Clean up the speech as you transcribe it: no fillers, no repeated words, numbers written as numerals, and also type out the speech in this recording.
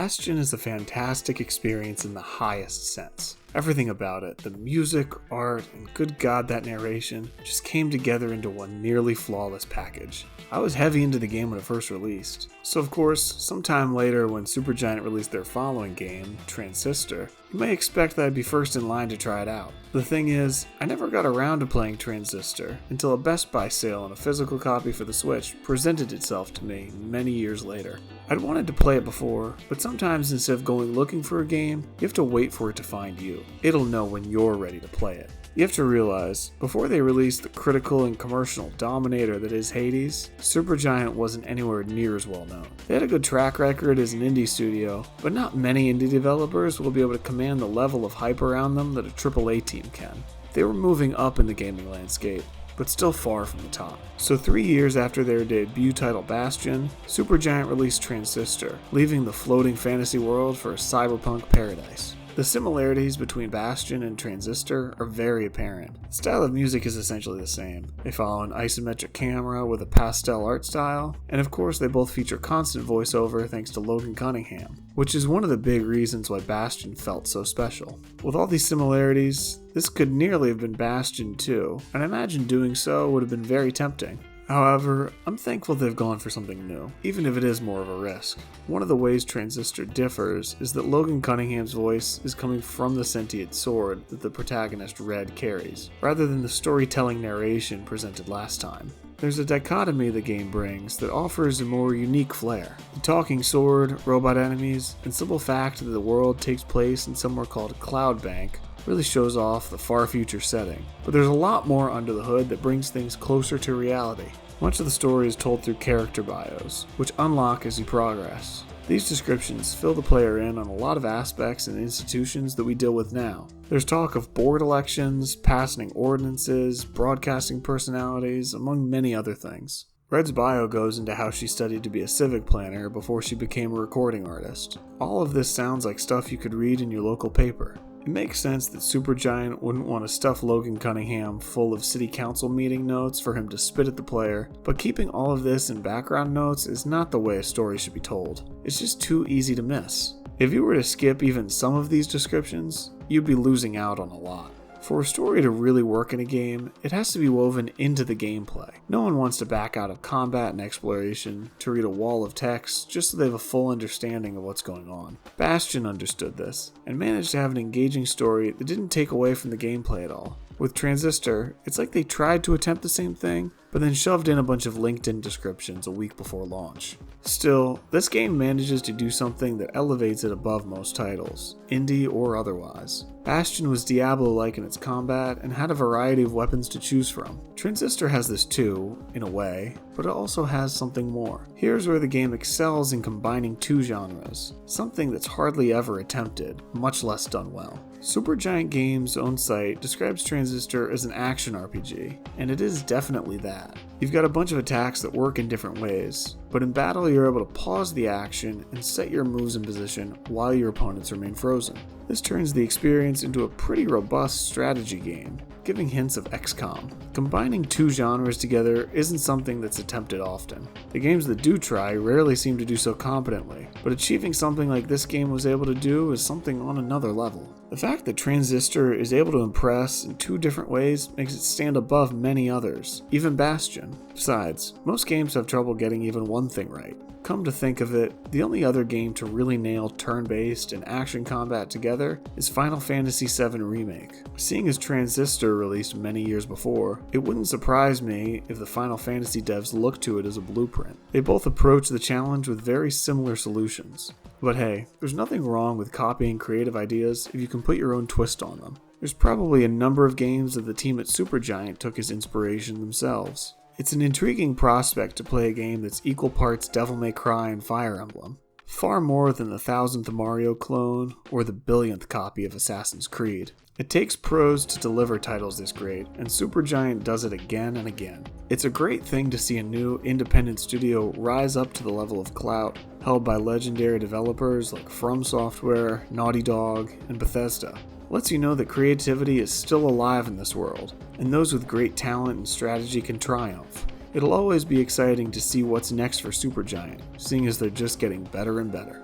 Bastion is a fantastic experience in the highest sense. Everything about it, the music, art, and good god that narration, just came together into one nearly flawless package. I was heavy into the game when it first released, so of course, sometime later when Supergiant released their following game, Transistor, you may expect that I'd be first in line to try it out. The thing is, I never got around to playing Transistor until a Best Buy sale on a physical copy for the Switch presented itself to me many years later. I'd wanted to play it before, but sometimes instead of going looking for a game, you have to wait for it to find you. It'll know when you're ready to play it. You have to realize, before they released the critical and commercial dominator that is Hades, Supergiant wasn't anywhere near as well known. They had a good track record as an indie studio, but not many indie developers will be able to command the level of hype around them that a AAA team can. They were moving up in the gaming landscape, but still far from the top. So 3 years after their debut title Bastion, Supergiant released Transistor, leaving the floating fantasy world for a cyberpunk paradise. The similarities between Bastion and Transistor are very apparent. The style of music is essentially the same. They follow an isometric camera with a pastel art style, and of course they both feature constant voiceover thanks to Logan Cunningham, which is one of the big reasons why Bastion felt so special. With all these similarities, this could nearly have been Bastion 2, and I imagine doing so would have been very tempting. However, I'm thankful they've gone for something new, even if it is more of a risk. One of the ways Transistor differs is that Logan Cunningham's voice is coming from the sentient sword that the protagonist Red carries, rather than the storytelling narration presented last time. There's a dichotomy the game brings that offers a more unique flair. The talking sword, robot enemies, and simple fact that the world takes place in somewhere called Cloud Bank really shows off the far future setting, but there's a lot more under the hood that brings things closer to reality. Much of the story is told through character bios, which unlock as you progress. These descriptions fill the player in on a lot of aspects and institutions that we deal with now. There's talk of board elections, passing ordinances, broadcasting personalities, among many other things. Red's bio goes into how she studied to be a civic planner before she became a recording artist. All of this sounds like stuff you could read in your local paper. It makes sense that Supergiant wouldn't want to stuff Logan Cunningham full of city council meeting notes for him to spit at the player, but keeping all of this in background notes is not the way a story should be told. It's just too easy to miss. If you were to skip even some of these descriptions, you'd be losing out on a lot. For a story to really work in a game, it has to be woven into the gameplay. No one wants to back out of combat and exploration to read a wall of text just so they have a full understanding of what's going on. Bastion understood this, and managed to have an engaging story that didn't take away from the gameplay at all. With Transistor, it's like they tried to attempt the same thing, but then shoved in a bunch of LinkedIn descriptions a week before launch. Still, this game manages to do something that elevates it above most titles, indie or otherwise. Bastion was Diablo-like in its combat and had a variety of weapons to choose from. Transistor has this too, in a way, but it also has something more. Here's where the game excels in combining two genres, something that's hardly ever attempted, much less done well. Supergiant Games' own site describes Transistor as an action RPG, and it is definitely that. You've got a bunch of attacks that work in different ways, but in battle you're able to pause the action and set your moves in position while your opponents remain frozen. This turns the experience into a pretty robust strategy game, giving hints of XCOM. Combining two genres together isn't something that's attempted often. The games that do try rarely seem to do so competently, but achieving something like this game was able to do is something on another level. The fact that Transistor is able to impress in two different ways makes it stand above many others, even Bastion. Besides, most games have trouble getting even one thing right. Come to think of it, the only other game to really nail turn-based and action combat together is Final Fantasy VII Remake. Seeing as Transistor released many years before, it wouldn't surprise me if the Final Fantasy devs looked to it as a blueprint. They both approach the challenge with very similar solutions. But hey, there's nothing wrong with copying creative ideas if you can put your own twist on them. There's probably a number of games that the team at Supergiant took as inspiration themselves. It's an intriguing prospect to play a game that's equal parts Devil May Cry and Fire Emblem, far more than the 1000th Mario clone or the billionth copy of Assassin's Creed. It takes pros to deliver titles this great, and Supergiant does it again and again. It's a great thing to see a new independent studio rise up to the level of clout held by legendary developers like From Software, Naughty Dog, and Bethesda. Lets you know that creativity is still alive in this world, and those with great talent and strategy can triumph. It'll always be exciting to see what's next for Supergiant, seeing as they're just getting better and better.